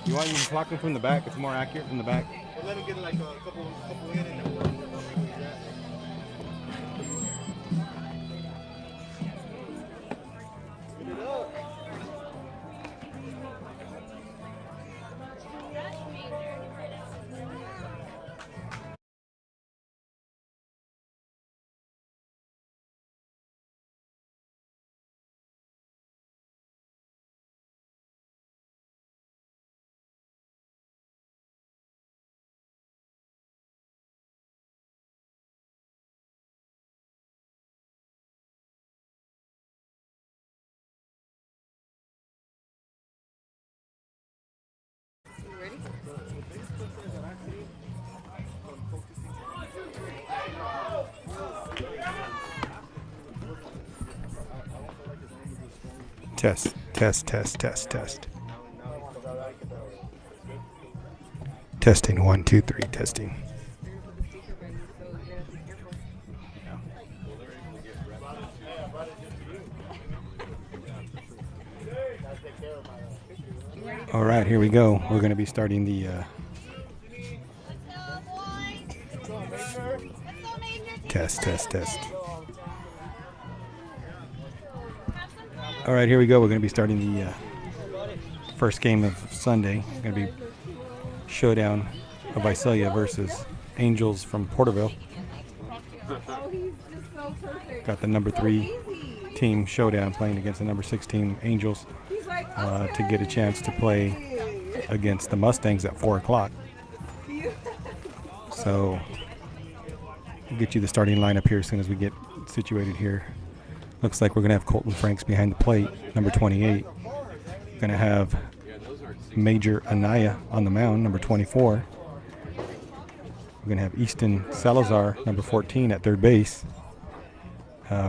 You want you can clock them from the back. It's more accurate from the back. Well, let him get like a couple in and then we'll see where he's at. Get it up. Test, test, test, test, test. Testing, 1, 2, 3, testing. All right, here we go. We're going to be starting the test, test, test. All right, here we go. We're going to be starting the first game of Sunday. It's going to be Showdown of Visalia versus Angels from Porterville. Got the number 3 team Showdown playing against the number 6 team Angels to get a chance to play against the Mustangs at 4 o'clock. So we'll get you the starting lineup here as soon as we get situated here. Looks like we're going to have Colton Franks behind the plate, number 28. Going to have Major Anaya on the mound, number 24. We're going to have Easton Salazar, number 14, at third base.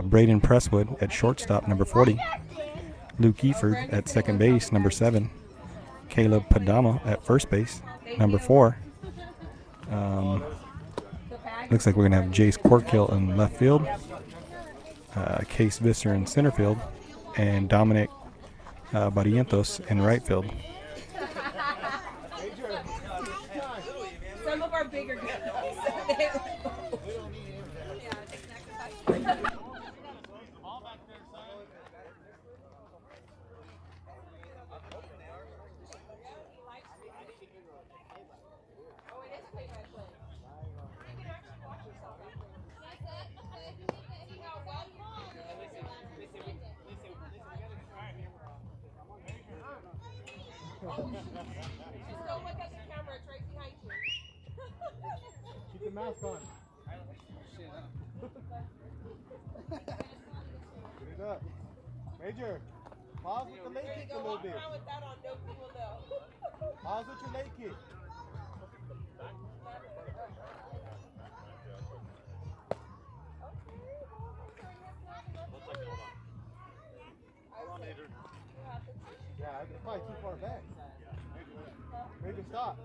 Braden Presswood at shortstop, number 40. Luke Eford at second base, number 7. Caleb Padama at first base, number 4. Looks like we're going to have Jace Corkill in left field. Case Visser in center field, and Dominic Barrientos in right field. Some of our bigger guys. Keep the mask on. Get it up. Major, pause with the leg kick a little bit. Pause with your leg kick. Yeah, it's probably too far back. Major, stop.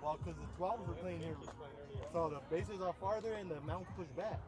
Well, because the 12s are playing here, so the bases are farther and the mound pushed back.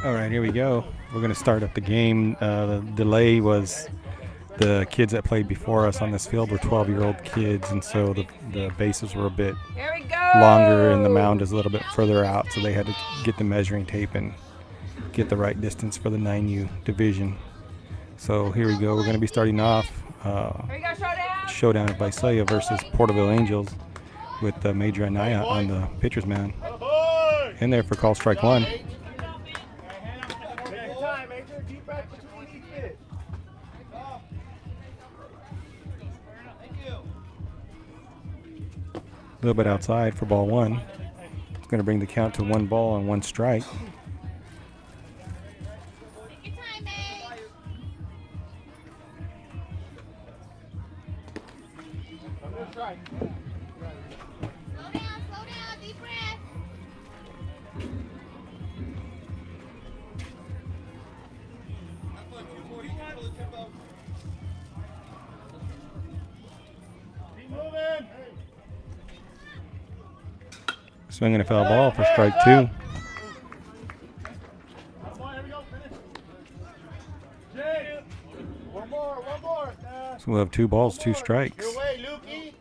All right, here we go. We're going to start up the game. The delay was the kids that played before us on this field were 12-year-old kids, and so the bases were a bit longer and the mound is a little bit further out, so they had to get the measuring tape and get the right distance for the 9U division. So here we go. We're going to be starting off Showdown at Visalia versus Porterville Angels with Major Anaya on the pitcher's mound. In there for call strike one. A little bit outside for ball one. It's going to bring the count to 1 ball and 1 strike. Slow down, deep breath. Keep moving. Swinging a foul ball for strike 2. One more. So we'll have 2 balls, 2 strikes. Your way, Lukey.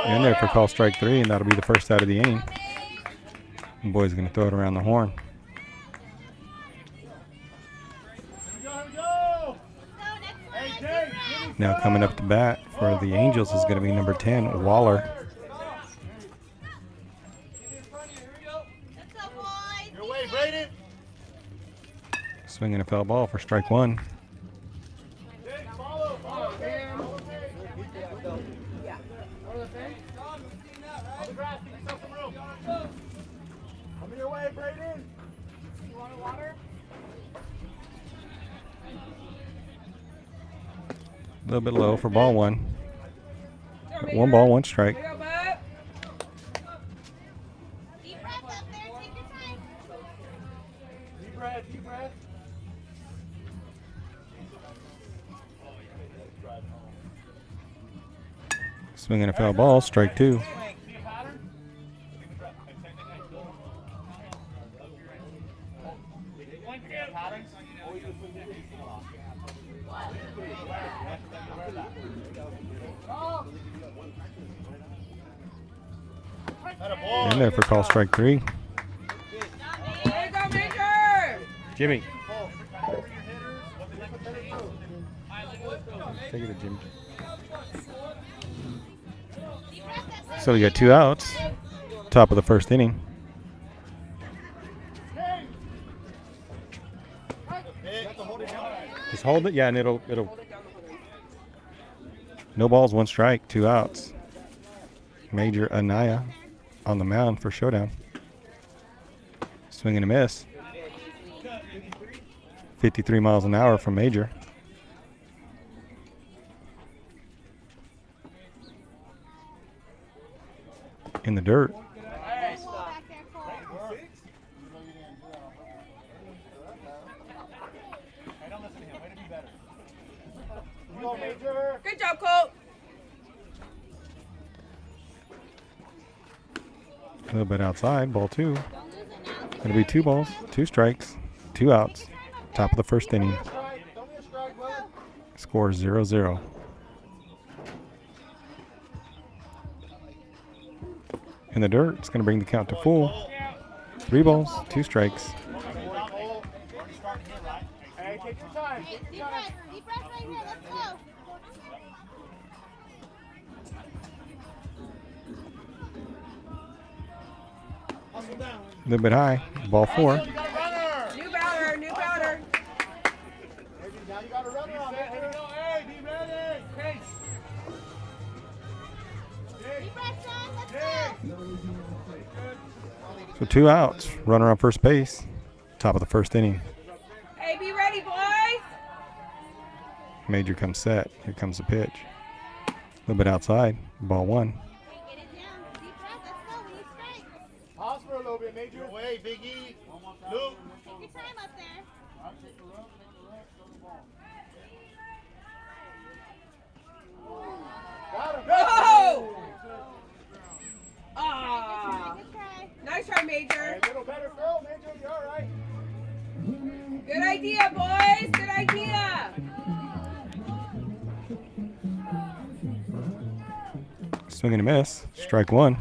In there for call strike 3, and that'll be the first out of the inning. The boys are going to throw it around the horn. Now coming up to bat for the Angels is going to be number 10, Waller. Your way, Braden. Swinging a foul ball for strike 1. Come your way, Braden. You want water? A little bit low for ball 1. 1 ball, 1 strike. Deep breath up there. Take your time. Deep breath. Swinging a foul ball, strike 2. In there for call strike 3. There you go, Major. Jimmy. Take it to Jimmy. So we got 2 outs. Top of the first inning. Just hold it, yeah, and it'll. No balls, 1 strike, 2 outs. Major Anaya on the mound for Showdown. Swing and a miss. 53 miles an hour from Major. In the dirt. Good job, Colt. A little bit outside, ball 2. It'll be 2 balls, 2 strikes, 2 outs. Top of the first inning. Score 0-0. In the dirt, it's going to bring the count to full. 3 balls, 2 strikes. Hey, take your time. Hey, deep breath right here. Let's go. A little bit high, ball 4. New batter. Now you got a runner on it. Hey, be ready. Hey. Deep breath, son. Let's go. So 2 outs, runner on first base. Top of the first inning. Hey, be ready, boys. Major comes set. Here comes the pitch. A little bit outside, ball 1. Get it down. Deep breath. Let's go. We need strikes. Pause for a little bit, Major. Your way, Biggie. Luke. Take your time up there. Got him. Whoa! Ah! idea, boys. Good idea. Swing and a miss. Strike one.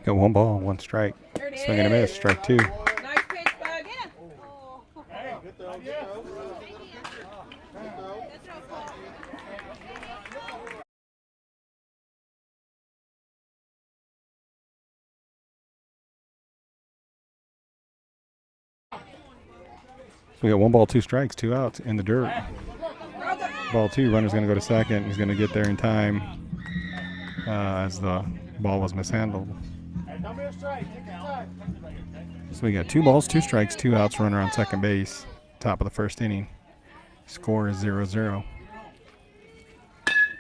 Got one ball, one strike. There it Swing and a miss. is. Strike two. Nice pitch, bud. Yeah. Hey, good throw, good throw. Good throw. That's real cool. So we got one ball, two strikes, two outs in the dirt. Ball two, runner's going to go to second. He's going to get there in time as the ball was mishandled. Hey, don't be a strike. Take your time. So we got 2 balls, 2 strikes, 2 outs, runner on second base. Top of the first inning. Score is 0-0.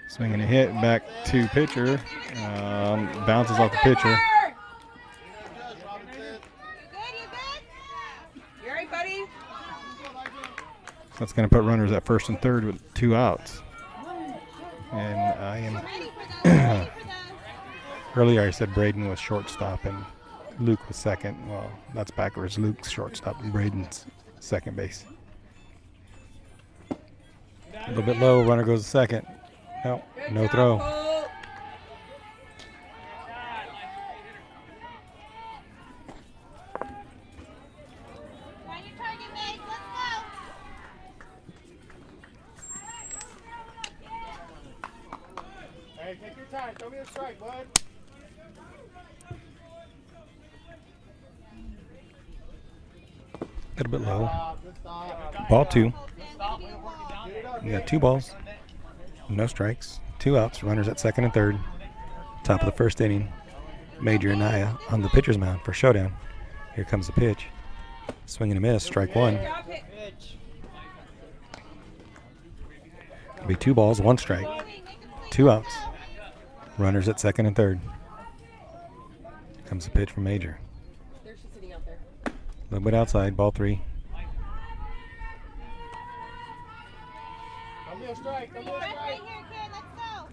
Swinging a hit back to pitcher. Bounces off the pitcher. You all right, buddy? So that's going to put runners at first and third with 2 outs. And I am Ready for those. earlier I said Braden was shortstop and Luke was second. Well, that's backwards. Luke's shortstop and Braden's second base. A little bit low. Runner goes to second. No, Good no job, throw. Cole. Find your target, mate. Let's go. Hey, take your time. Don't be a strike, bud. A little bit low. Good stop. Ball 2. Get it up. We got 2 balls, no strikes, 2 outs. Runners at second and third. Top of the first inning. Major Anaya on the pitcher's mound for Showdown. Here comes the pitch. Swing and a miss. Strike one. Good job, pitch. It'll be 2 balls, 1 strike, 2 outs. Runners at second and third. Here comes the pitch from Major. There's she sitting out there. A little bit outside. Ball 3. Don't be a strike. Don't be a Right strike. here, kid. Let's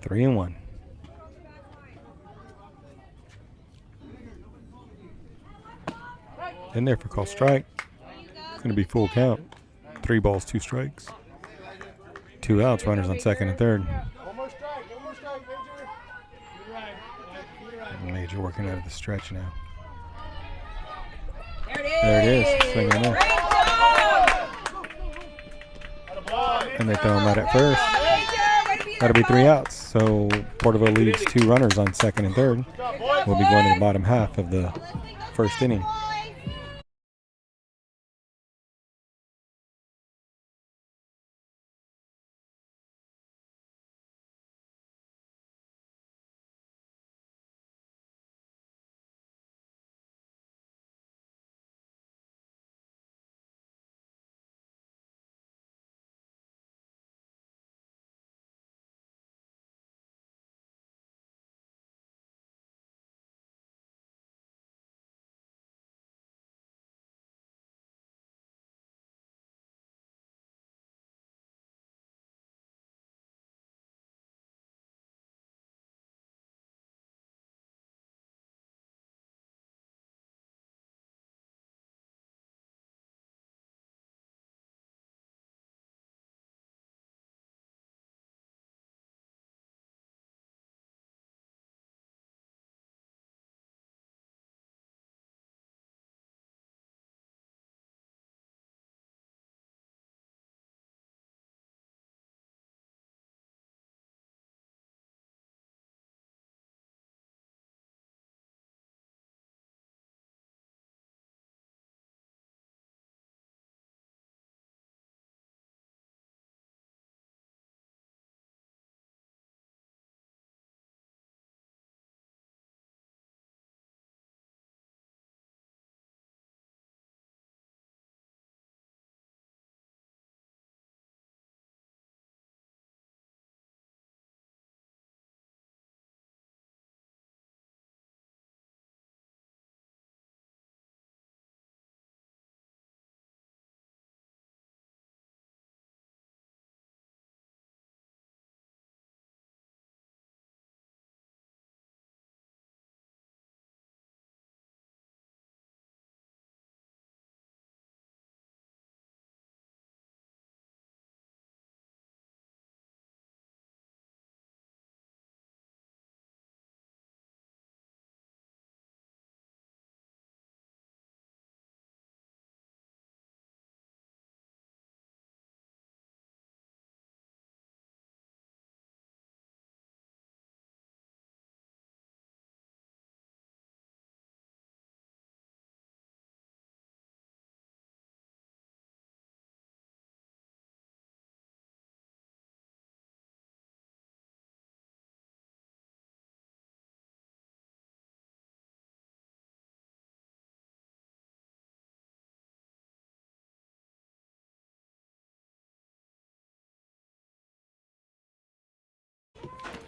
go. 3-1. In there for call strike. It's going to be full count. 3 balls, 2 strikes. 2 outs. Runners on second and third. One more strike. One more strike, Major. Major working out of the stretch now. There it is. There it is. Swing and a miss. Great job. And they throw him out at first. Major, way to be That'll be there, 3 bud. outs. So Porterville leads 2 runners on second and third. We'll be going to the bottom half of the first inning.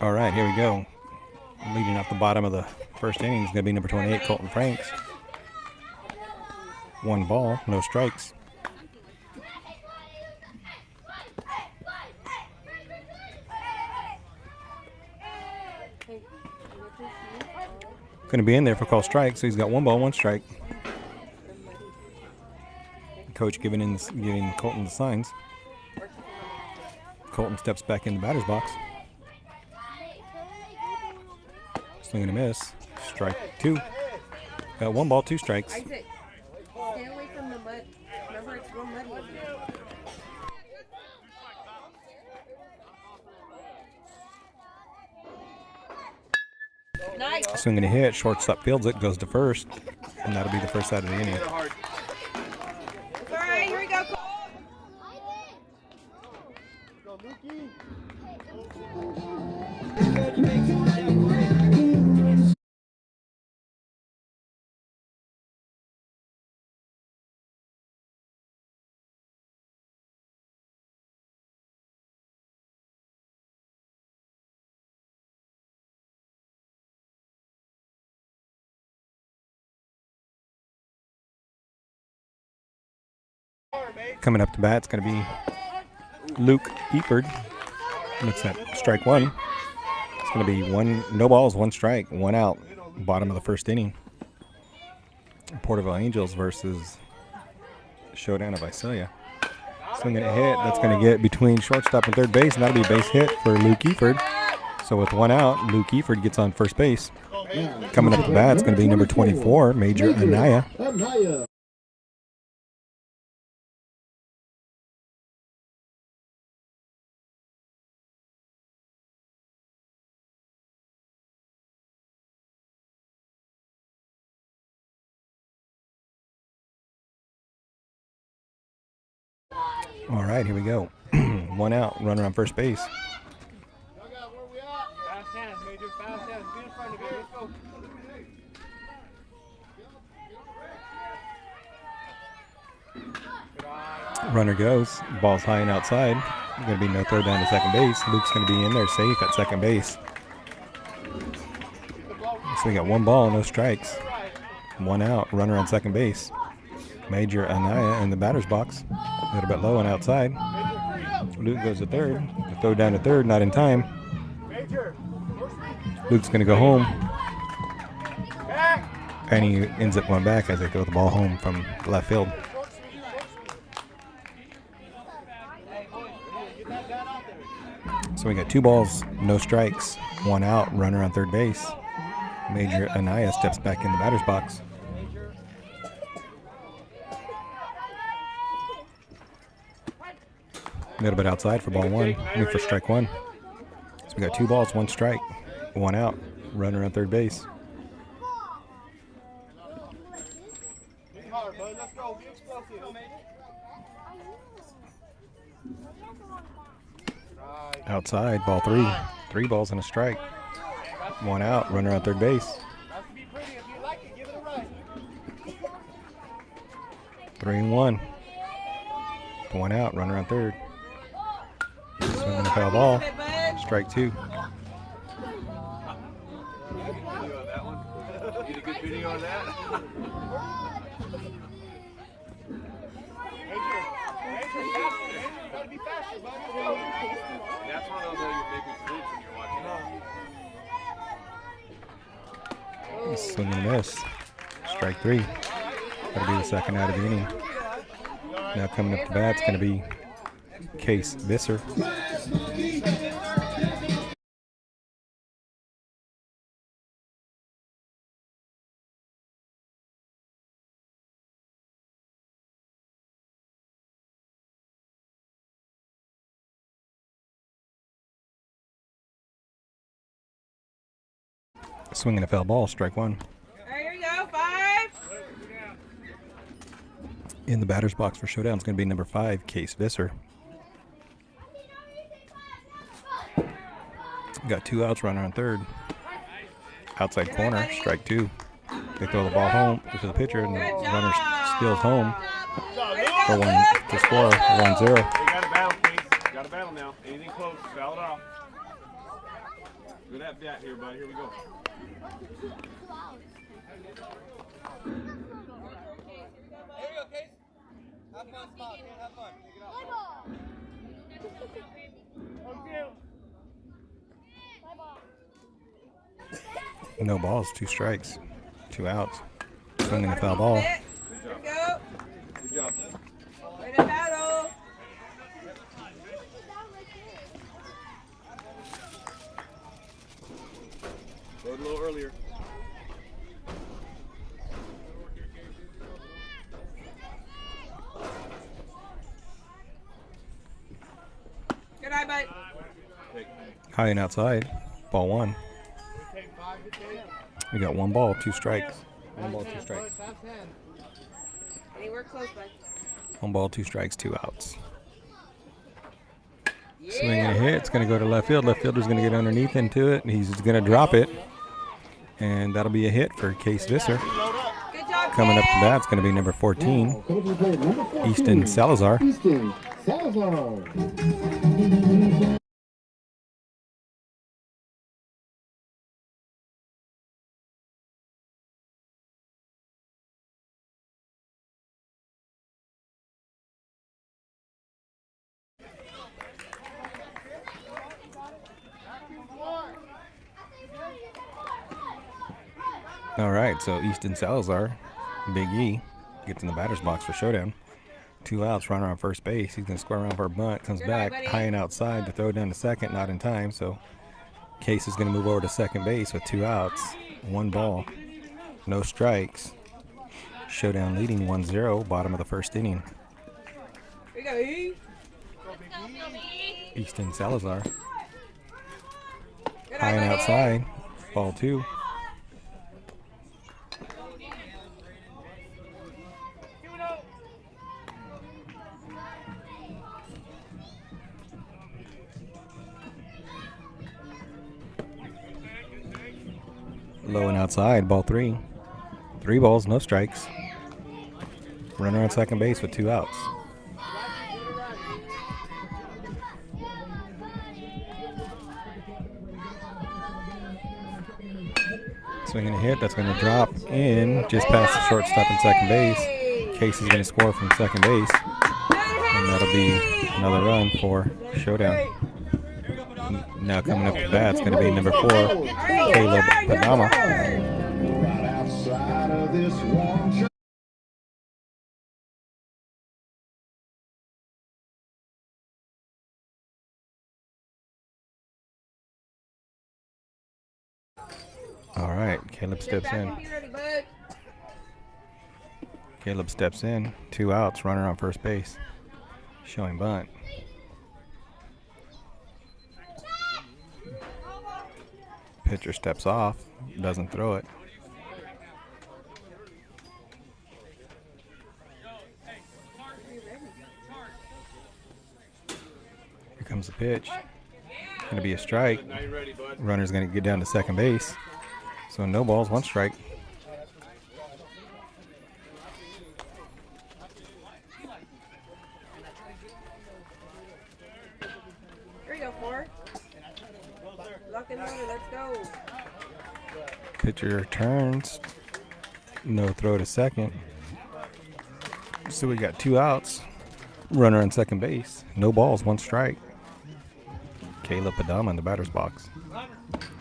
All right, here we go. Leading off the bottom of the first inning is going to be number 28, Colton Franks. 1 ball, no strikes. Going to be in there for call strike, so he's got 1 ball, 1 strike. Coach giving Colton the signs. Colton steps back in the batter's box. Swing and a miss. Strike 2. Got 1 ball, 2 strikes. Isaac, stay away from the mud. Remember, it's real muddy in here. Nice. Swing and a hit. Shortstop fields it, goes to first, and that'll be the first out of the inning. All right, here we go. Go, Lukey. Coming up to bat, it's going to be Luke Eford. Looks at strike 1. It's going to be 1, no balls, 1 strike, 1 out. Bottom of the first inning. Porterville Angels versus Showdown of Visalia. Swinging a hit. That's going to get between shortstop and third base, and that'll be a base hit for Luke Eford. So with 1 out, Luke Eford gets on first base. Coming up to bat, it's going to be number 24, Major Anaya. All right, here we go. 1 out, runner on first base. Fast hands, Major. Fast hands. Be in front of it. Let's go. Runner goes. Ball's high and outside. Going to be no throw down to second base. Luke's going to be in there safe at second base. So we got 1 ball, no strikes. 1 out, runner on second base. Major Anaya in the batter's box. A little bit low and outside. Luke goes to third. The throw down to third, not in time. Luke's going to go home. And he ends up going back as they throw the ball home from left field. So we got 2 balls, no strikes, 1 out, runner on third base. Major Anaya steps back in the batter's box. A little bit outside for ball 1, for strike 1. So we got 2 balls, 1 strike, 1 out, runner on third base. Let's go. Be explosive. Outside, ball 3. 3 balls and a strike. 1 out, runner on third base. 3-1. 1 out, runner on third. Swinging a foul ball. Strike 2. Get a good video on that. Gotta be faster, buddy. That's one of those that you're making fruits when you're watching. Swing and a miss. Strike 3. That'll be the second out of the inning. Now coming up to bat, it's going to be Case Visser. Swinging a foul ball, strike 1. All right, here we go. 5. In the batter's box for Showdown is going to be number 5, Case Visser. Got 2 outs, runner on third. Outside corner, strike 2. They throw the ball home to the pitcher, and the runner steals home for 1 to score 1-0. You got a battle, please. Got a battle now. Anything close, foul it off. Good at bat here, buddy. Here we go. There you go, Case. Have fun, Spot. Kid, have fun. Take it out. No balls, 2 strikes, 2 outs. Swinging a foul ball. Here we go. Good job. Way to battle. Load a little earlier. Good eye, bud. Take. High and outside. Ball 1. We got 1 ball, 2 strikes. 1 ball, 2 strikes. Anywhere close, bud. 1 ball, 2 strikes, 2 outs. Swinging a hit. It's going to go to left field. Left fielder's going to get underneath into it. He's going to drop it. And that'll be a hit for Case Visser. Good job, Coming up to Case. bat, it's going to be number 14, Easton Salazar. Easton Salazar. All right, so Easton Salazar, Big E, gets in the batter's box for Showdown. 2 outs, runner on first base. He's going to square around for a bunt, comes Good back, eye, buddy. high and outside to throw down to second, not in time. So Case is going to move over to second base with 2 outs, 1 ball, no strikes. Showdown leading 1-0, bottom of the first inning. Here we go, E. Easton Salazar, Good high eye, and buddy. outside, ball 2. Low and outside, ball 3. 3 balls, no strikes. Runner on second base with 2 outs. Swinging a hit, that's going to drop in just past the shortstop and second base. Case is going to score from second base, and that'll be another run for Showdown. Now coming up to bat, it's going to be number 4, Caleb Padama. Right outside of this one. All right, Caleb steps Back in. and be ready, bud. Caleb steps in, 2 outs, runner on first base, showing bunt. Pitcher steps off, doesn't throw it. Here comes the pitch. Going to be a strike. Now you're ready, bud. Runner's going to get down to second base. So no balls, 1 strike. Here we go, 4. Lock and loaded, let's go. Pitcher turns. No throw to second. So we got 2 outs. Runner on second base. No balls, 1 strike. Caleb Padama in the batter's box.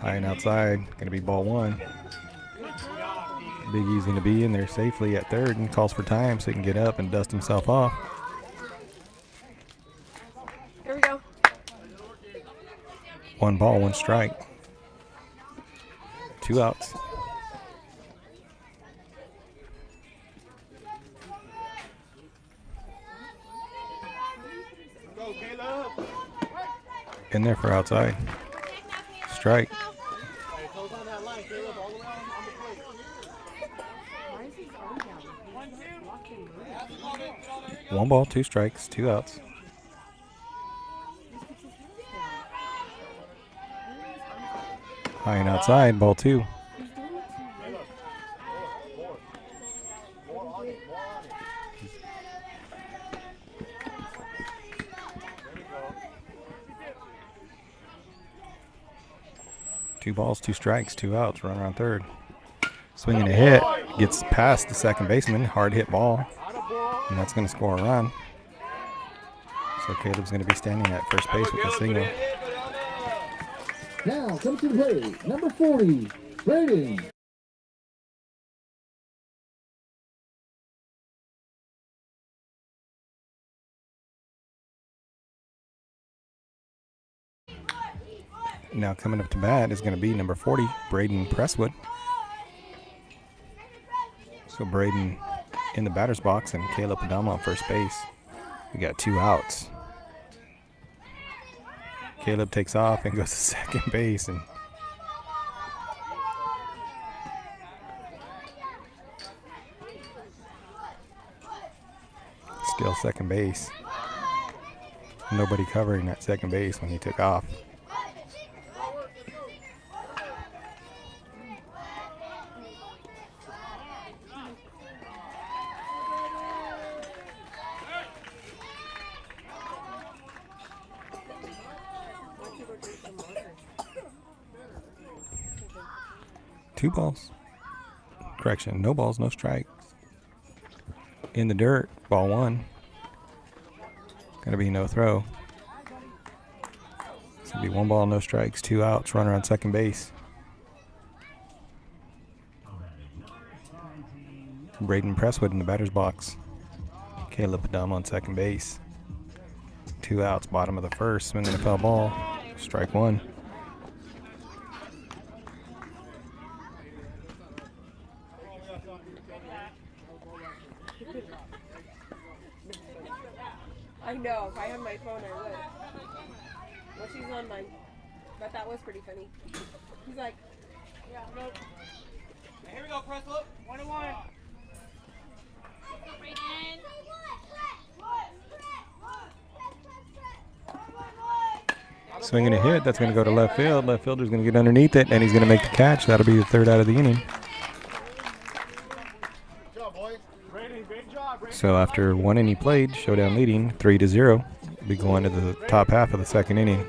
High and outside. Going to be ball 1. Big E's going to be in there safely at third and calls for time so he can get up and dust himself off. Here we go. 1 ball, 1 strike. 2 outs. Go, Caleb. In there for outside. Strike. Hey, close on that line, Caleb, all the way on the plate. Why is his arm down? Lock and loaded. 1 ball, 2 strikes, 2 outs. High and outside, ball 2. More on it. 2 balls, 2 strikes, 2 outs, runner on third. Swinging a hit, gets past the second baseman, hard hit ball, and that's going to score a run. So Caleb's going to be standing at first base with a single. Now comes to play, number 40, Braden. Now coming up to bat is going to be number 40, Braden Presswood. So Braden in the batter's box and Caleb Adama on first base. We got 2 outs. Caleb takes off and goes to second base, and still second base. Nobody covering at second base when he took off. Two balls. Correction, no balls, no strikes. In the dirt, ball 1. Gonna be no throw. It's gonna be 1 ball, no strikes, 2 outs, runner on second base. Braden Presswood in the batter's box. Caleb Adama on second base. 2 outs, bottom of the first, swinging a foul ball. Strike 1. I know. If I had my phone, I would. Well, she's on mine. But that was pretty funny. He's like, yeah, nope. Here we go, press up. 1-1. Swinging a hit, that's going to go to left field. Left fielder's going to get underneath it, and he's going to make the catch. That'll be the 3rd out of the inning. Good job, boys. Brandon, great job. So after 1 inning played, Showdown leading 3-0. We'll be going to the top half of the 2nd inning.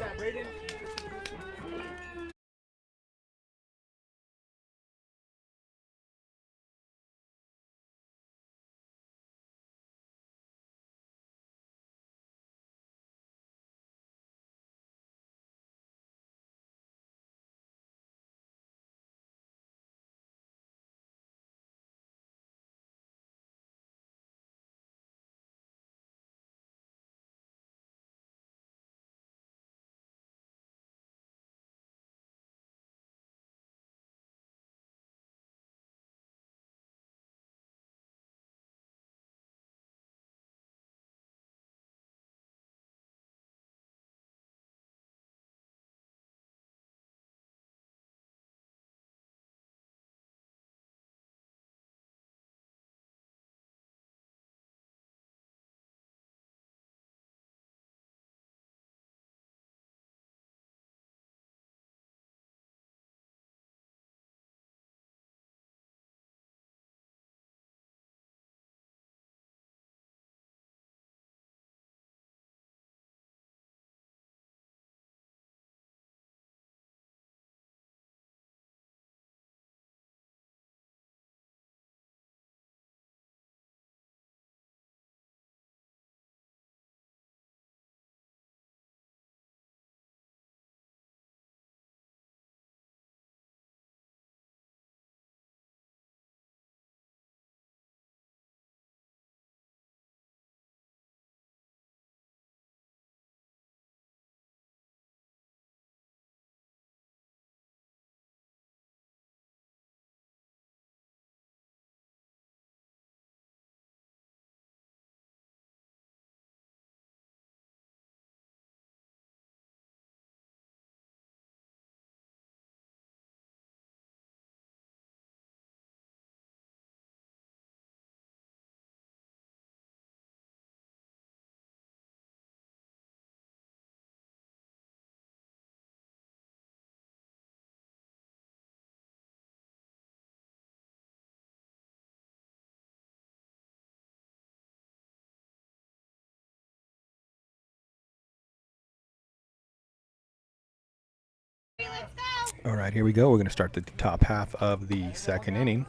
Let's go. All right, here we go. We're going to start the top half of the second inning.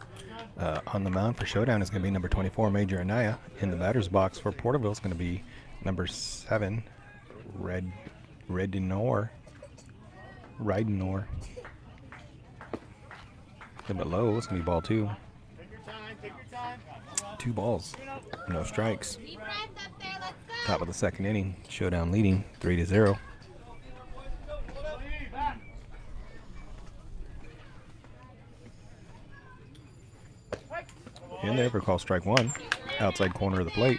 On the mound for Showdown is going to be number 24, Major Anaya. In the batter's box for Porterville is going to be number 7, Ridenor. A little bit low. It's going to be ball 2. 2 balls, no strikes. Deep breath up there. Let's go. Top of the second inning. Showdown leading 3-0. In there for call strike 1. Outside corner of the plate.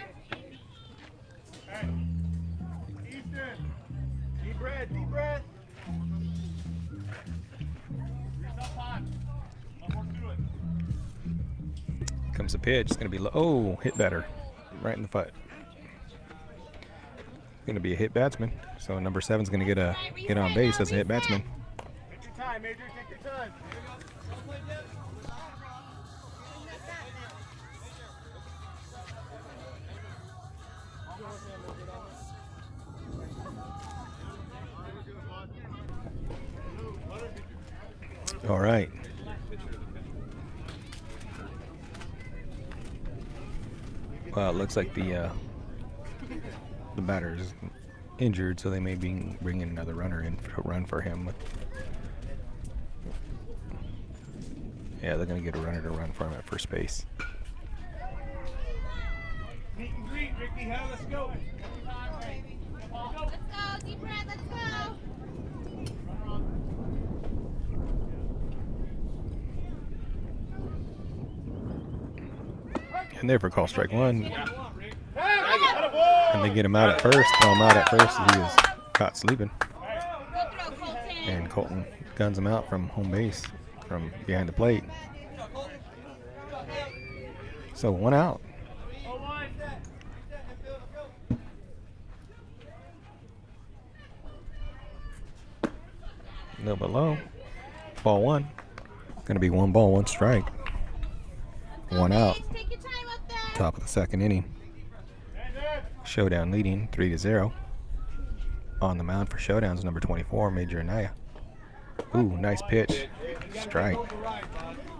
Deep breath, deep breath. Comes the pitch. It's going to be low. Oh, hit batter. Right in the foot. Going to be a hit batsman. So number 7 is going to get on base as a hit batsman. Take your time, Major. Take your time. All right. Well, it looks like the batter is injured, so they may be bringing another runner in to run for him. Yeah, they're going to get a runner to run for him at first base. Meet and greet, Ricky. How? Let's go. Let's go. Deep breath. Let's go. And there for call strike 1. And they get him out at first. Throw him out at first as he was caught sleeping. Good throw, Colton. And Colton guns him out from home base, from behind the plate. So 1 out. A little bit low. Ball 1. Going to be 1 ball, 1 strike. 1 out. Take your time up there. Top of the second inning. Showdown leading 3-0. On the mound for Showdown's number 24, Major Anaya. Ooh, nice pitch. Strike.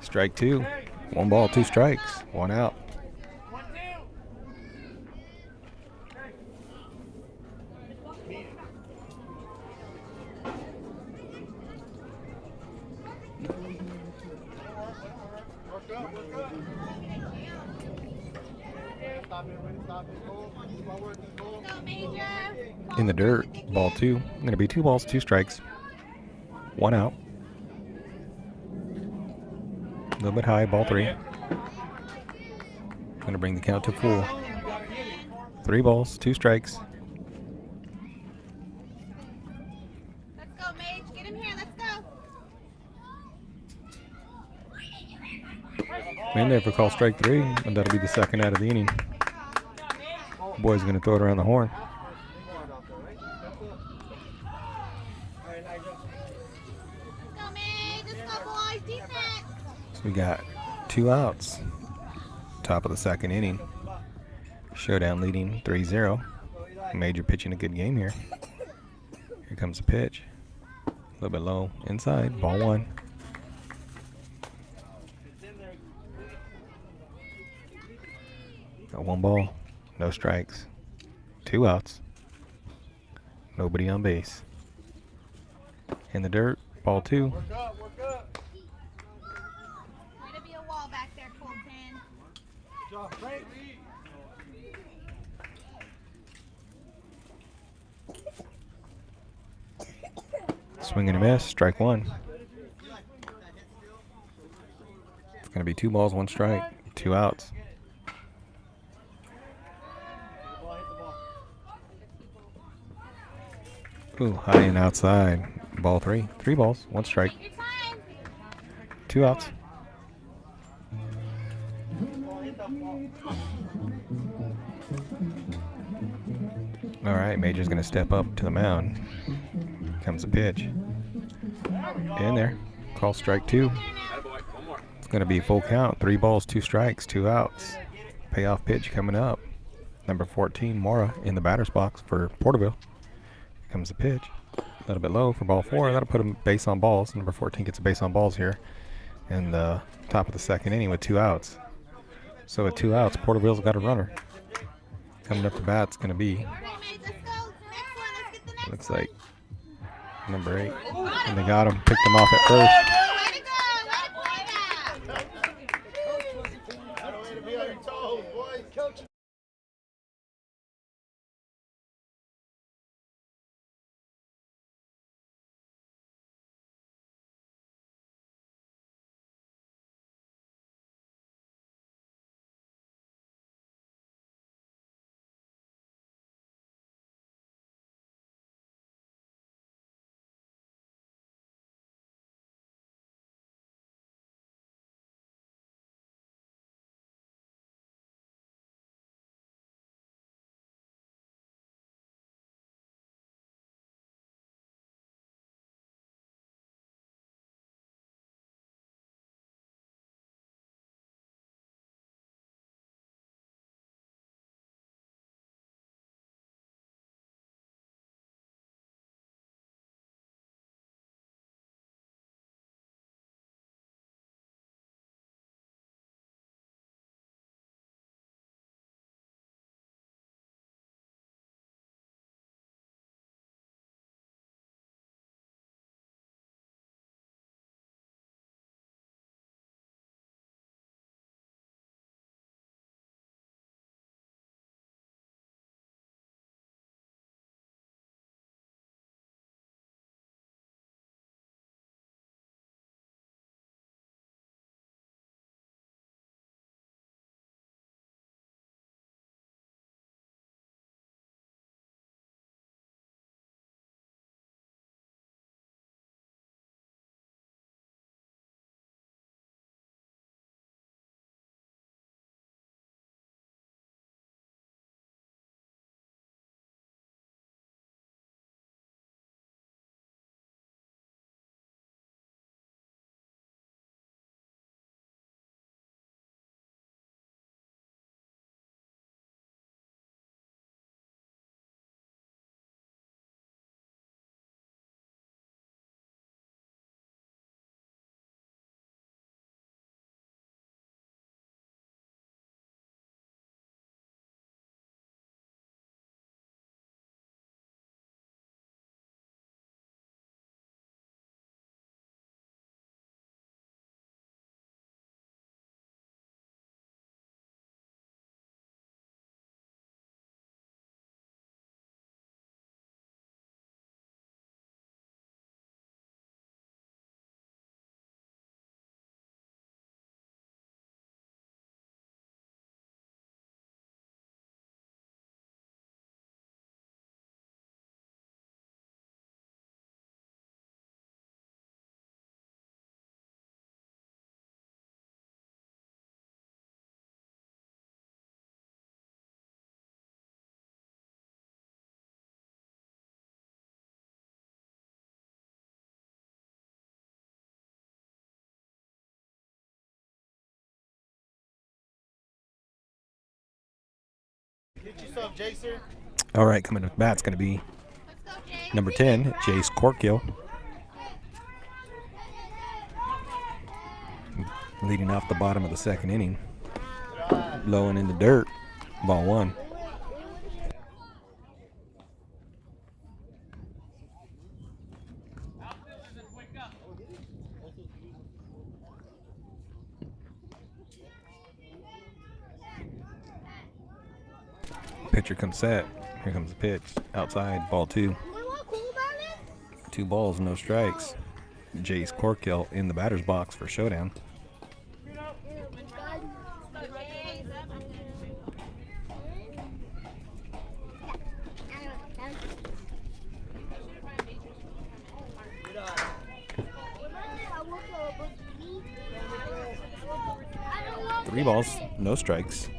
Strike 2. 1 ball, 2 strikes. 1 out. Go, Major. In the dirt, ball 2. Going to be 2 balls, 2 strikes. 1 out. A little bit high, ball 3. Going to bring the count to full. 3 balls, 2 strikes. Let's go, Mage. Get him here. Let's go. In there for call strike 3, and that'll be the second out of the inning. Boy's going to throw it around the horn. Let's go, Mage. Let's go, boys. Defense. So we got 2 outs. Top of the second inning. Showdown leading 3-0. Major pitching a good game here. Here comes the pitch. A little bit low inside. Ball 1. Got 1 ball. No strikes. 2 outs. Nobody on base. In the dirt. Ball 2. Work up, work up. Way to be a wall back there, Colton. Good job, Frank. Swing and a miss. Strike 1. It's going to be 2 balls, 1 strike. 2 outs. Ooh, high and outside. Ball 3. 3 balls, 1 strike. Take your time. 2 outs. All right, Major's going to step up to the mound. Comes the pitch. In there. Call strike 2. It's going to be a full count. 3 balls, 2 strikes, 2 outs. Payoff pitch coming up. Number 14, Mora, in the batter's box for Porterville. Here comes the pitch. A little bit low for ball 4. That'll put him base on balls. Number 14 gets a base on balls here in the top of the second inning with 2 outs. So with 2 outs, Porterville's got a runner. Coming up to bat's going to be, looks like, number 8. And they got him, picked him off at first. Way to be on your toes, boys. Coach. Get yourself, Jason. All right, coming up to bat's going to be number 10, Jace Corkill. Leading off the bottom of the second inning. Low and in the dirt. Ball 1. Pitcher comes set. Here comes the pitch. Outside, ball 2. 2 balls, no strikes. Jace Corkill in the batter's box for Showdown. Three balls, no strikes.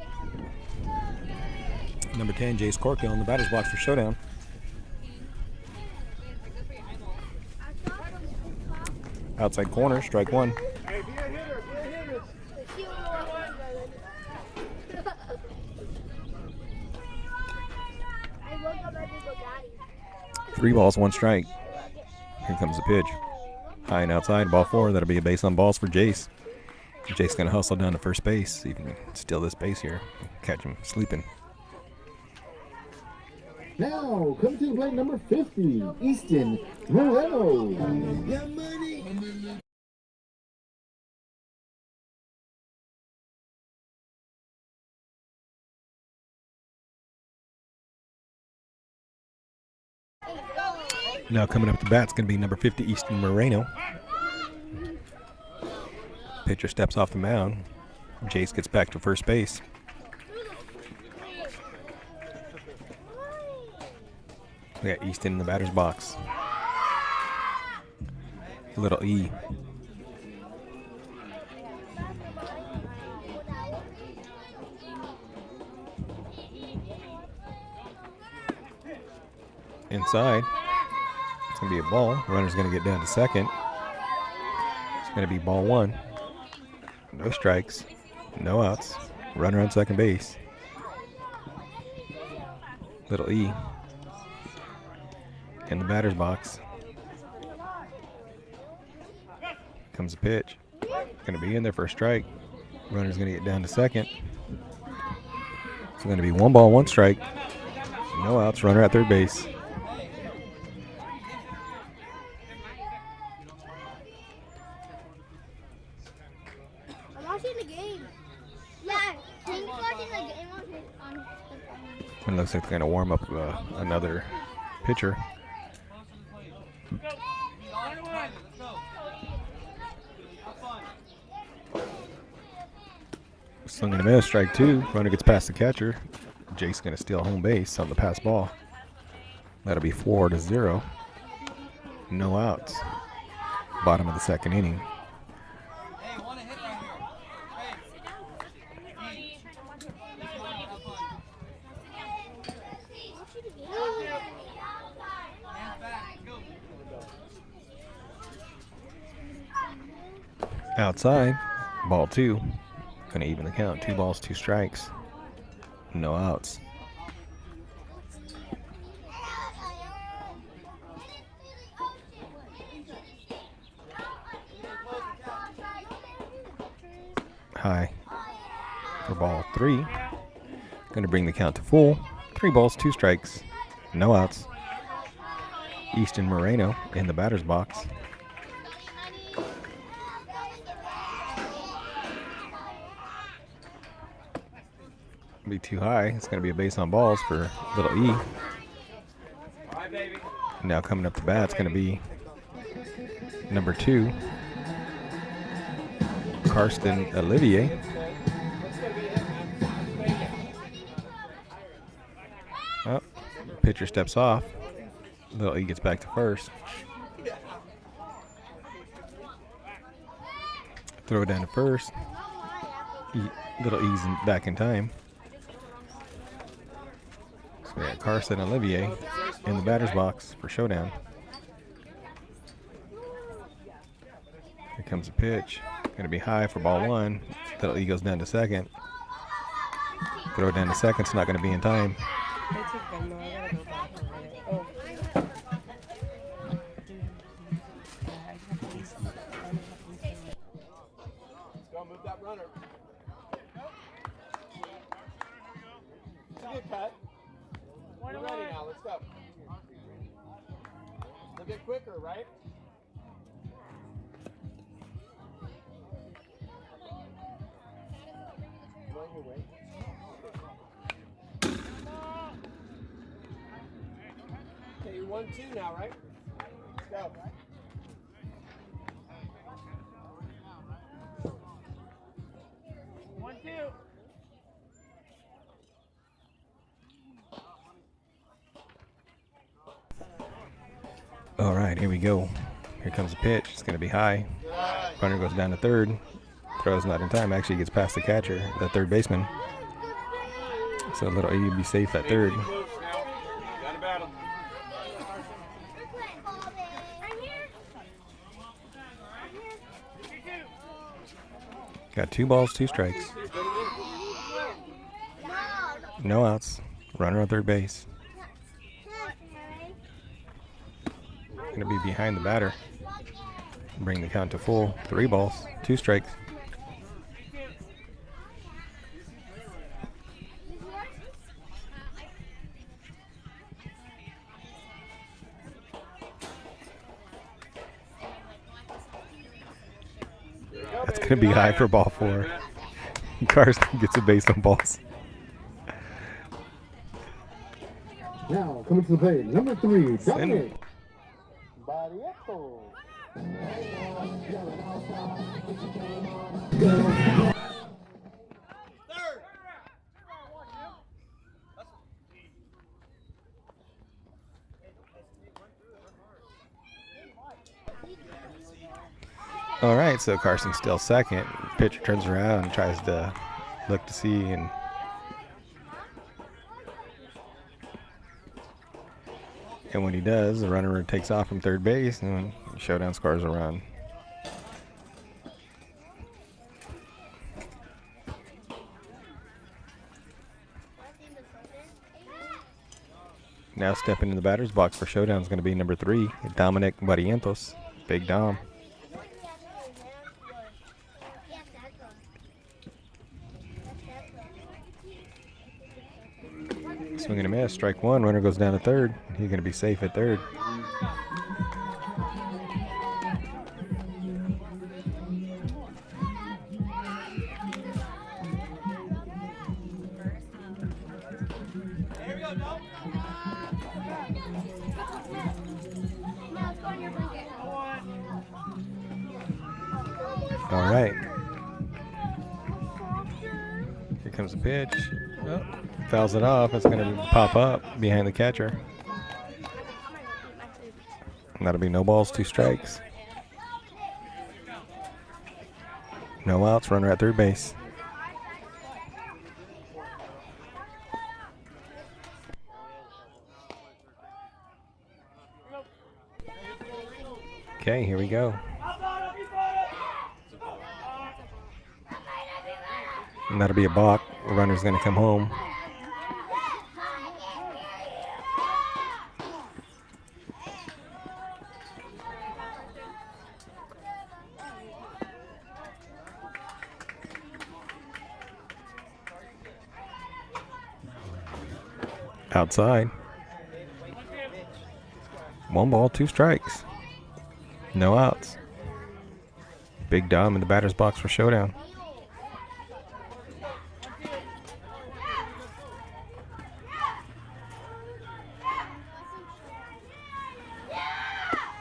Number 10, Jace Corkill in the batter's box for Showdown. Outside corner, strike 1. Hey, be a hitter, be a hitter. 3 balls, 1 strike. Here comes the pitch. High and outside, ball 4. That'll be a base on balls for Jace. Jace going to hustle down to first base. See if he can steal this base here. Catch him sleeping. Now, come to the plate number 50, Easton Moreno. Now coming up to bat is going to be number 50, Easton Moreno. Pitcher steps off the mound. Jace gets back to first base. We got Easton in the batter's box. Little E. Inside. It's going to be a ball. Runner's going to get down to second. It's going to be ball 1. No strikes. No outs. Runner on second base. Little E. In the batter's box. Comes the pitch. Going to be in there for a strike. Runner's going to get down to second. It's going to be 1 ball, 1 strike. No outs. Runner at third base. I'm watching the game. Yeah, Pink's watching the game on It looks like they're going to warm up another pitcher. Swing and a miss, strike 2. Runner gets past the catcher. Jake's going to steal home base on the pass ball. That'll be 4-0. No outs. Bottom of the second inning. Outside, ball 2. Gonna even the count. 2 balls, 2 strikes. No outs. High for ball 3. Gonna bring the count to full. 3 balls, 2 strikes. No outs. Easton Moreno in the batter's box. Be too high. It's going to be a base on balls for little E. Now coming up to bat, it's going to be number 2, Karsten Olivier. Oh, pitcher steps off. Little E gets back to first. Throw it down to first. Little E's back in time. We got Carson Olivier in the batter's box for Showdown. Here comes the pitch. Going to be high for ball 1. Little E goes down to second. Throw it down to second. It's not going to be in time. Go move that runner. Good cut. We're ready now. Let's go. They'll get quicker, right? Come on your way. Okay, you're 1-2 now, right? Let's go. 1-2. All right, here we go. Here comes the pitch. It's going to be high. Runner goes down to third. Throws not in time. Actually gets past the catcher, the third baseman. So little E will be safe at third. Got a battle. Got 2 balls, 2 strikes. No outs. Runner on third base. going to be behind the batter. Bring the count to full. 3 balls, 2 strikes. That's going to be high for ball 4. Carson gets a base on balls. Now, coming to the plate, number 3, Dominic. Barrientos. All right, so Carson's still second. Pitcher turns around and tries to look to see, and when he does, the runner takes off from third base, and Showdown scores a run. Now stepping in the batter's box for Showdown is going to be number 3, Dominic Barrientos. Big Dom. Swing and a miss, strike 1. Runner goes down to third. He's going to be safe at third. All right. Here comes the pitch. Oh, fouls it off. It's going to pop up behind the catcher. And that'll be no balls, 2 strikes. No outs, runner at third base. Okay, here we go. And that'll be a balk. The runner's going to come home. Outside. 1 ball, 2 strikes. No outs. Big Dom in the batter's box for Showdown.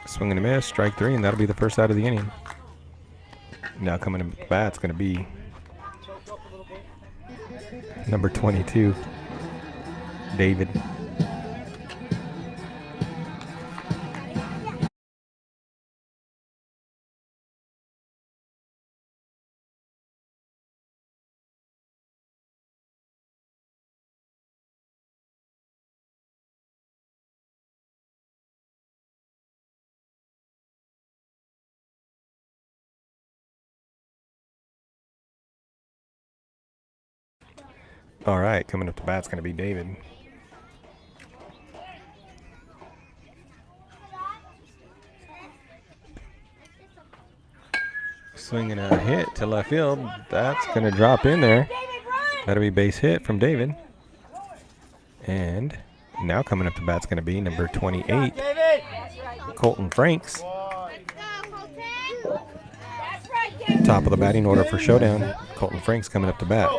Swing and a miss, strike 3, and that'll be the first out of the inning. Now coming to the bat's going to be number 22, David. All right, coming up to bat's going to be David. Swinging a hit to left field. That's going to drop in there. That'll be base hit from David. And now coming up to bat's going to be number 28, Colton Franks. Top of the batting order for Showdown. Colton Franks coming up to bat.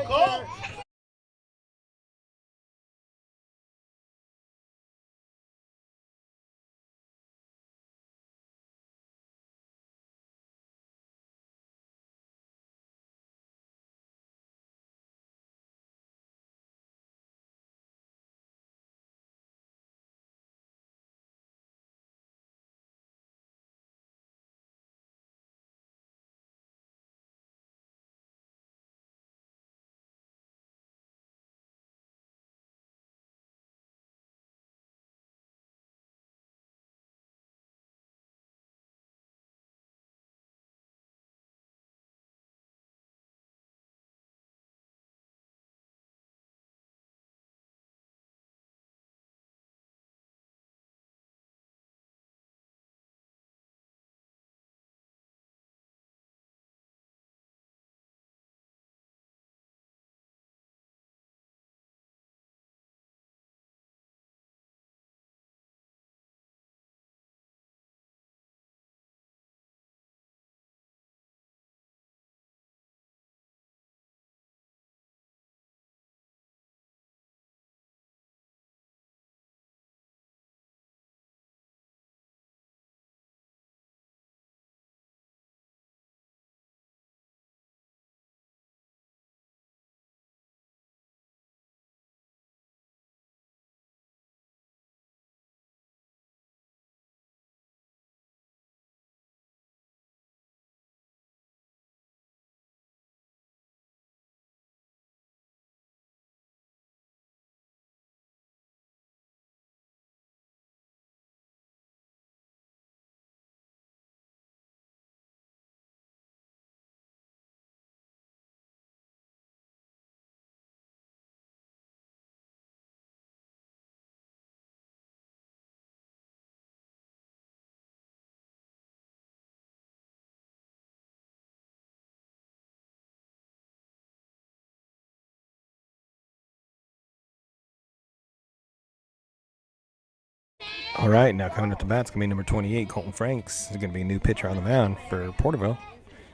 All right, now coming up to bat's going to be number 28, Colton Franks. He's going to be a new pitcher on the mound for Porterville.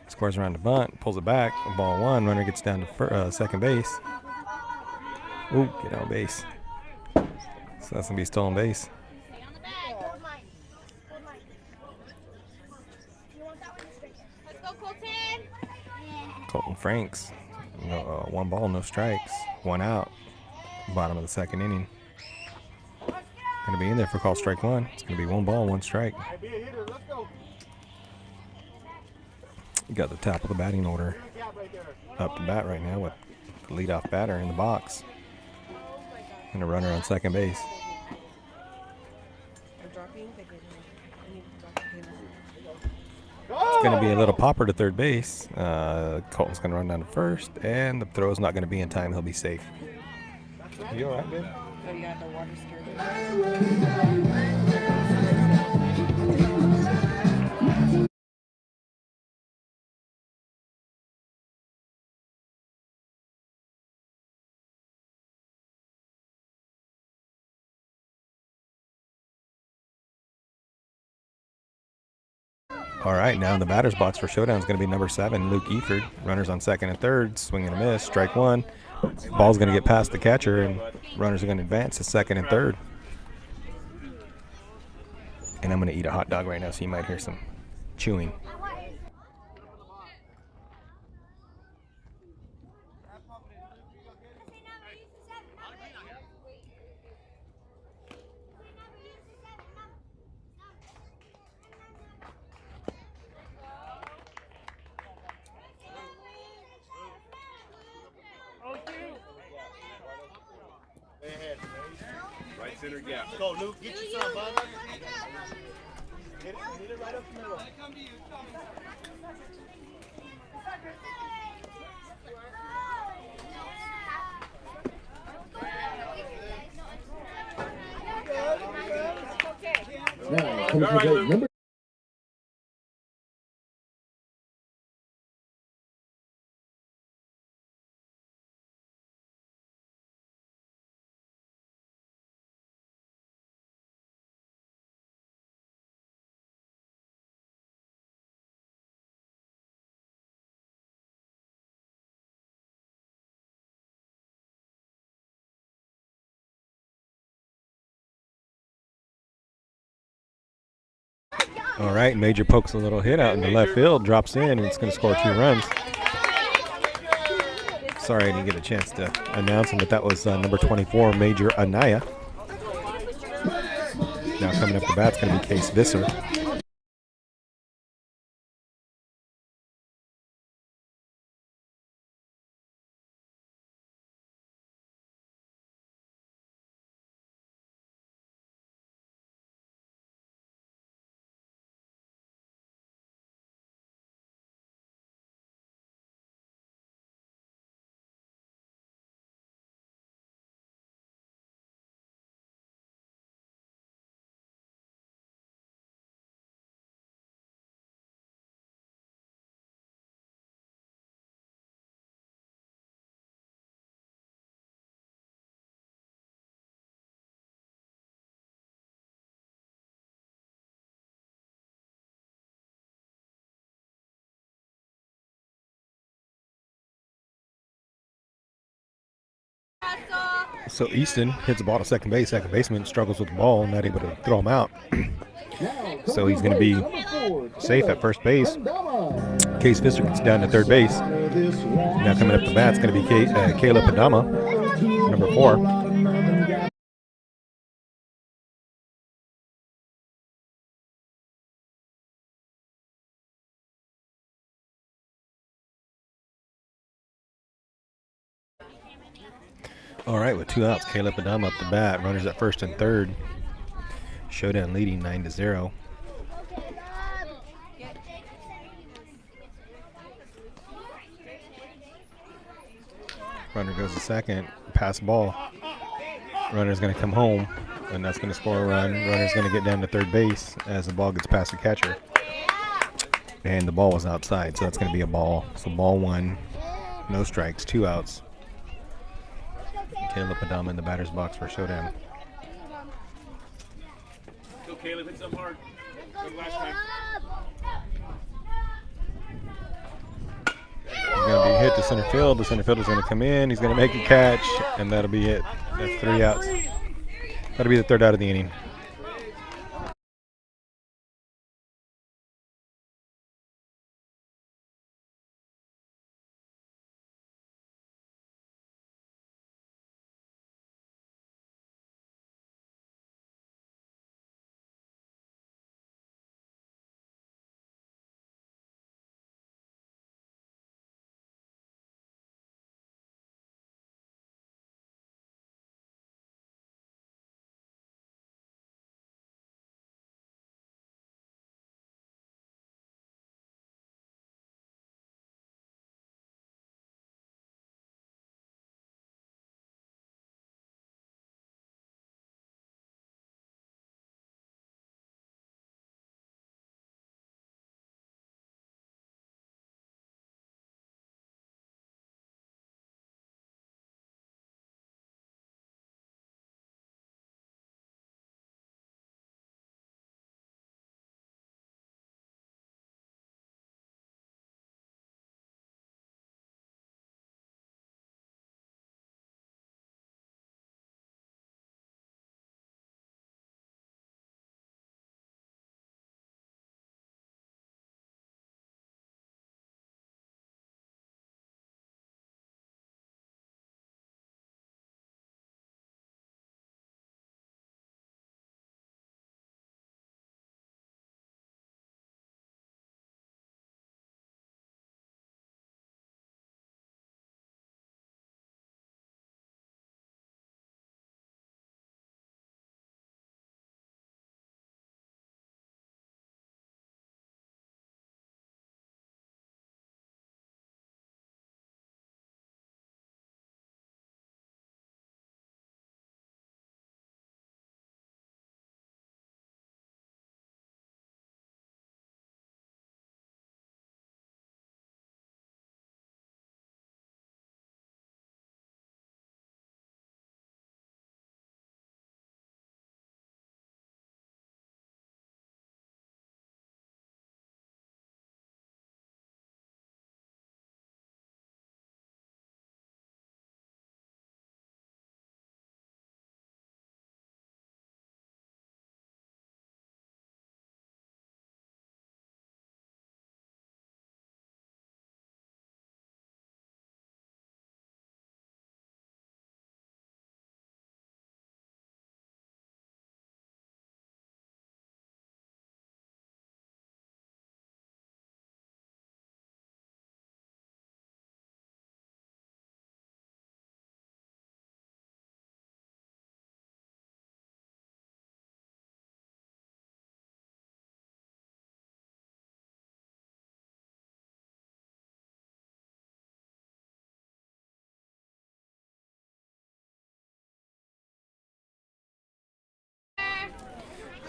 Squares around the bunt, pulls it back, ball one. Runner gets down to second base. Ooh, get on base. So that's going to be stolen base. Let's go, Colton. Colton Franks. No, 1 ball, no strikes. 1 out. Bottom of the second inning. Going to be in there for call strike 1. It's going to be 1 ball, 1 strike. You got the top of the batting order up to bat right now with the leadoff batter in the box. And a runner on second base. It's going to be a little popper to third base. Colton's going to run down to first, and the throw's not going to be in time. He'll be safe. You all right, babe? Oh, you got the water stirred. All right, now in the batter's box for Showdown is going to be number 7, Luke Eford. Runners on second and third, swing and a miss, strike 1. Ball's going to get past the catcher, and runners are going to advance to second and third. And I'm going to eat a hot dog right now, so you might hear some chewing. Right center gap. Go, Luke. Get you some, bud. Hit it right up the middle. Now, coming to plate number All right, Major pokes a little hit out in the left field, drops in, and it's going to score 2 runs. Sorry I didn't get a chance to announce him, but that was number 24, Major Anaya. Now coming up the bat's going to be Case Visser. So Easton hits the ball to second base. Second baseman struggles with the ball, not able to throw him out. So he's going to be safe at first base. Case Visser gets down to third base. Now coming up the bat, it's going to be Caleb Adama, number 4. All right, with 2 outs, Caleb Adama up the bat. Runners at first and third. Showdown leading 9-0. Runner goes to second. Pass ball. Runner's going to come home, and that's going to score a run. Runner's going to get down to third base as the ball gets past the catcher. And the ball was outside, so that's going to be a ball. So ball 1, no strikes, 2 outs. Caleb Adama in the batter's box for Showdown. Caleb. Hit some hard. Like last time. He's going to be hit to center field. The center fielder's going to come in. He's going to make a catch, and that'll be it. That's 3 outs. That'll be the 3rd out of the inning.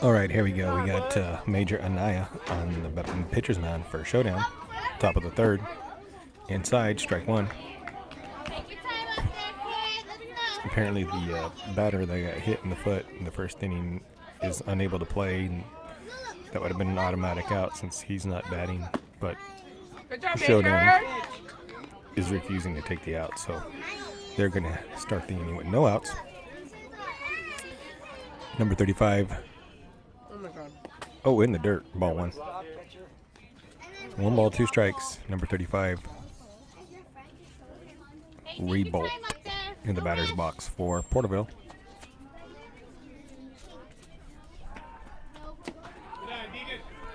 All right, here we go. We got Major Anaya on the pitcher's mound for Showdown. Top of the 3rd. Inside, strike 1. Apparently the batter that got hit in the foot in the 1st inning is unable to play. And that would have been an automatic out since he's not batting. But Showdown is refusing to take the out, so they're going to start the inning with no outs. Number 35. Oh, in the dirt. Ball 1. 1 ball, 2 strikes. Number 35. Rebolt in the batter's box for Porterville. A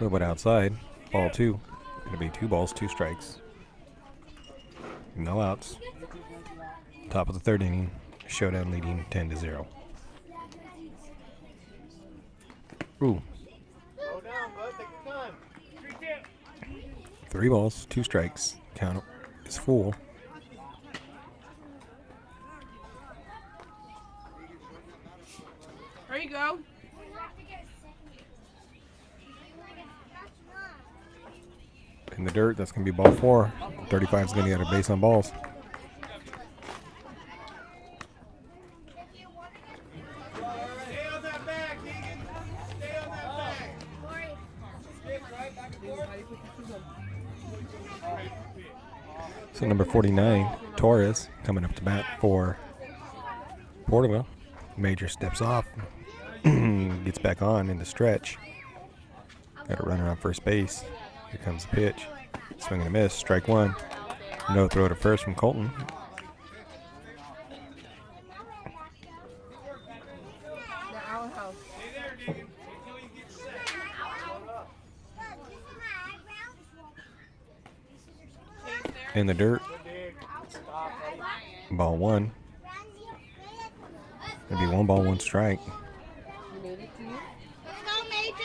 little bit outside. Ball 2. It'll be 2 balls, 2 strikes. No outs. Top of the 3rd inning. Showdown leading 10-0. Ooh. 3 balls, 2 strikes. Count is full. There you go. In the dirt, that's going to be ball 4. 35 is going to get a base on balls. Stay on that back, Deegan. Stay on that So number 49, Torres, coming up to bat for Porterville. Major steps off, gets back on in the stretch. Got a runner on first base. Here comes the pitch. Swing and a miss, strike one. No throw to first from Colton. The owl house. In the dirt. Ball one. It'll be 1 ball, 1 strike. You made it to you? Let's go, Major.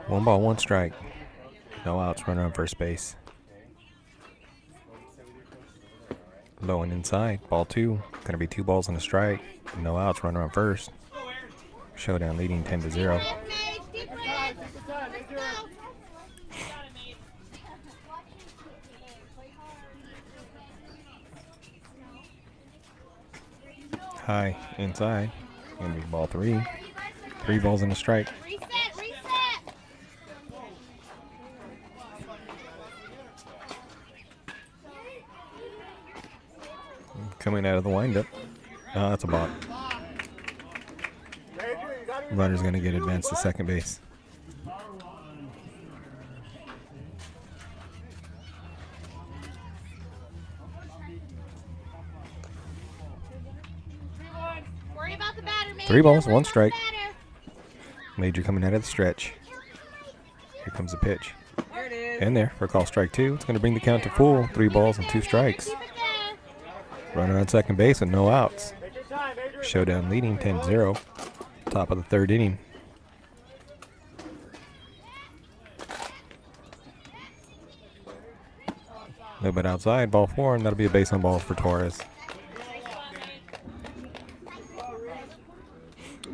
One ball, 1 strike. No outs, runner on first base. Low and inside. Ball 2. Gonna be 2 balls and a strike. No outs, runner on first. Showdown leading 10-0. High inside. Gonna be ball 3. 3 balls and a strike. Reset. Coming out of the windup. Oh, that's a balk. Runner's going to get advanced to second base. Worry about the batter, Major. 3 balls, Worry 1 about strike. the batter. Major coming out of the stretch. Here comes the pitch. There it is. In there for call strike 2. It's going to bring the count to full. 3 balls and 2 strikes. Keep it there. Runner on second base with no outs. Showdown leading 10-0. Top of the 3rd inning. A little bit outside, ball 4, and that'll be a base on ball for Torres.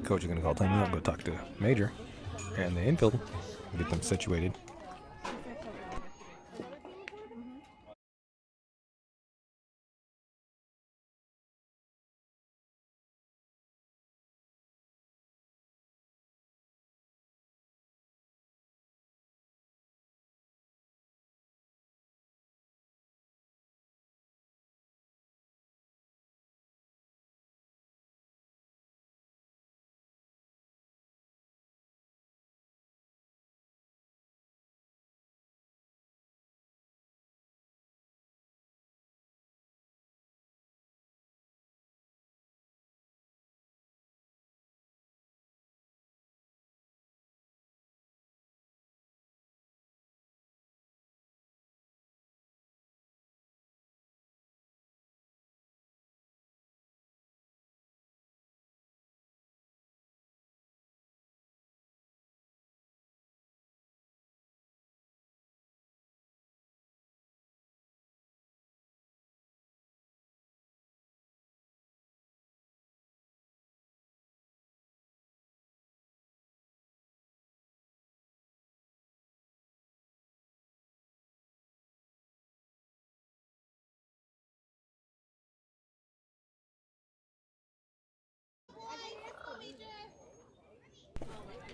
Coach is going to call timeout, go talk to Major and the infield, get them situated.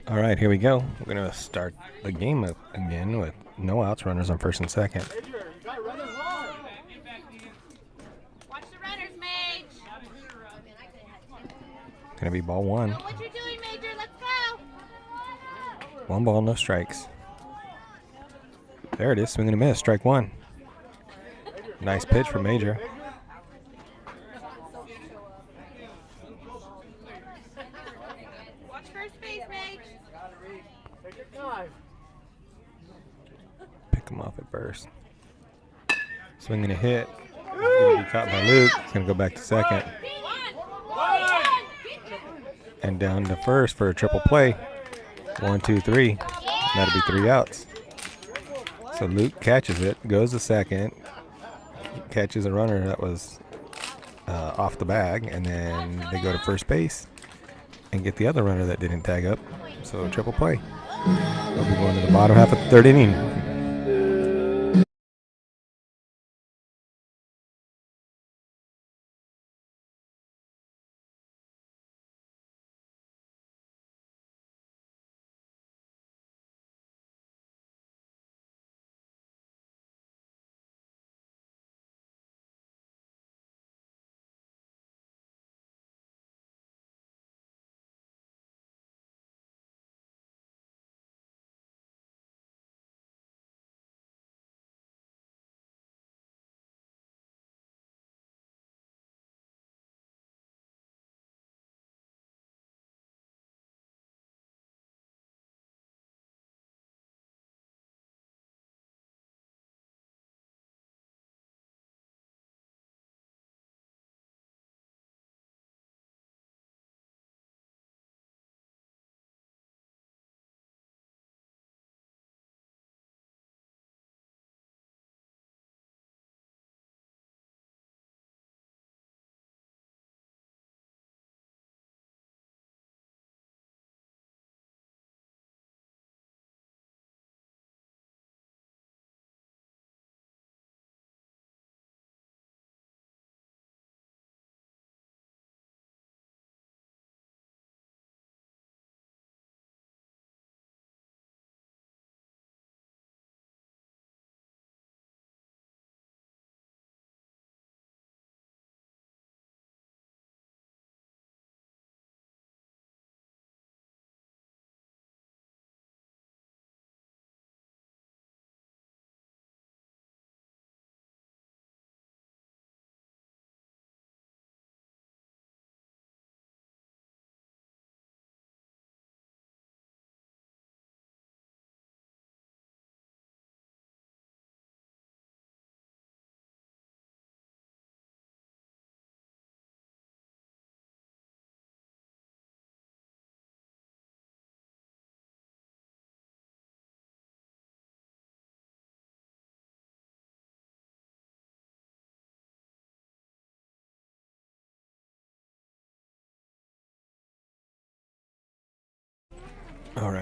All right, here we go. We're going to start the game up again with no outs, runners on first and second. Watch the runners, Mage. Going to be ball 1. Know what you're doing, Major. Let's go. 1 ball, no strikes. There it is, swing and a miss, strike 1. Nice pitch from Major. Watch first base, Mage. Pick him off at first. Swing and a hit. Gonna be caught by Luke. He's going to go back to second. And down to first for a triple play. 1, 2, 3. That'll be 3 outs. So Luke catches it, goes to second, catches a runner that was off the bag, and then they go to first base and get the other runner that didn't tag up. So triple play. We'll be going to the bottom half of the 3rd inning.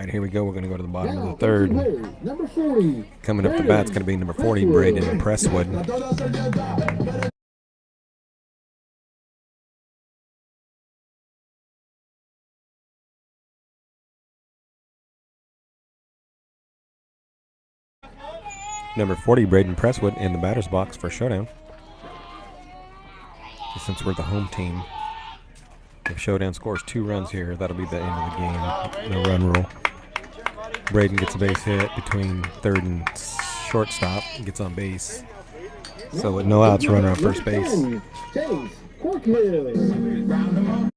right, here we go. We're going to go to the bottom of the third. Number 40. Coming up the bat's going to be number 40, Braden Presswood. Number 40, Braden Presswood in the batter's box for Showdown. Since we're the home team, if Showdown scores 2 runs here, that'll be the end of the game, the run rule. Braden gets a base hit between third and shortstop, gets on base. So with no outs, runner on first base. Chase Porterville.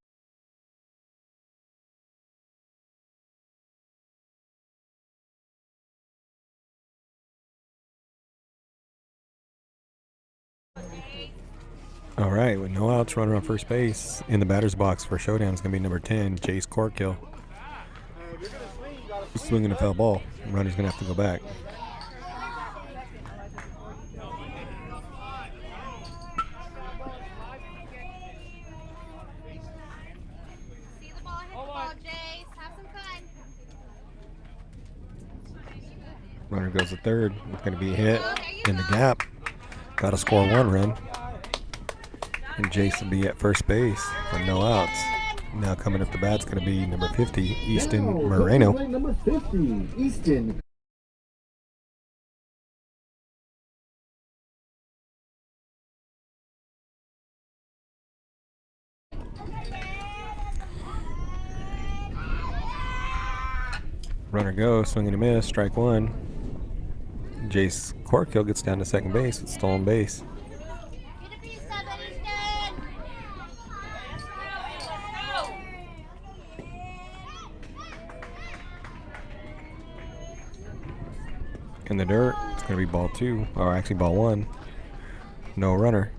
All right, with no outs, runner on first base. In the batter's box for Showdown is going to be number 10, Chase Corkill. Swinging a foul ball. Runner's going to have to go back. See the ball, hit the ball, Jace. Have some fun. Runner goes to third. It's going to be a hit in the gap. Got to score 1 run. And Jace will be at first base with no outs. Now coming up the bat's going to be number 50, Easton Moreno. Number 50, Easton. Runner goes, swing and a miss, strike 1. Jace Corkill gets down to second base with stolen base. Get a piece of it, Easton. In the dirt, it's going to be ball 2, or actually ball 1. No runner.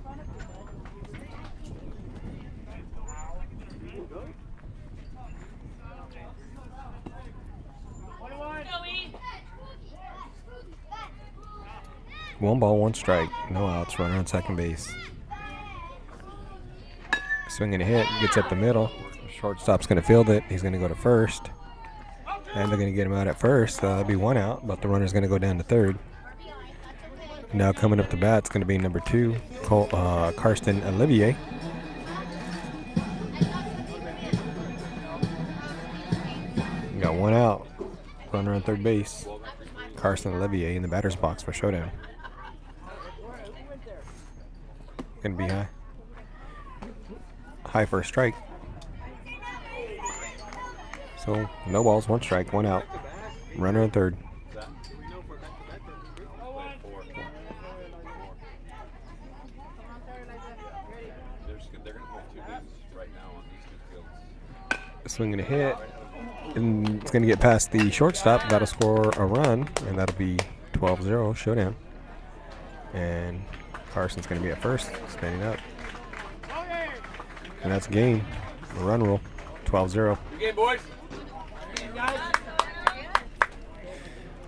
One ball, 1 strike. No outs, runner on second base. Swinging a hit, gets up the middle. Shortstop's going to field it. He's going to go to first. And they're going to get him out at first. That'll be 1 out, but the runner's going to go down to third. Now coming up the bat, it's going to be number 2, Karsten Olivier. Got 1 out. Runner on third base. Karsten Olivier in the batter's box for Showdown. Going to be high. High for a strike. So no balls, 1 strike, 1 out. Runner on third. Swinging a hit, and it's going to get past the shortstop. That'll score a run, and that'll be 12-0 Showdown. And Carson's going to be at first, standing up. And that's game. The run rule, 12-0. Good game, boys.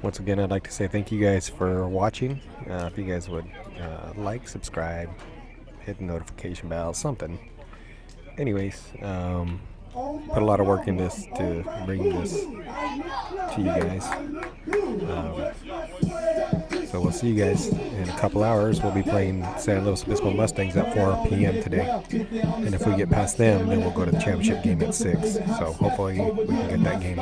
Once again, I'd like to say thank you guys for watching. If you guys would like, subscribe, hit the notification bell, something. Anyways, put a lot of work in this to bring this to you guys. So we'll see you guys in a couple hours. We'll be playing San Luis Obispo Mustangs at 4 p.m. today. And if we get past them, then we'll go to the championship game at 6. So hopefully we can get that game.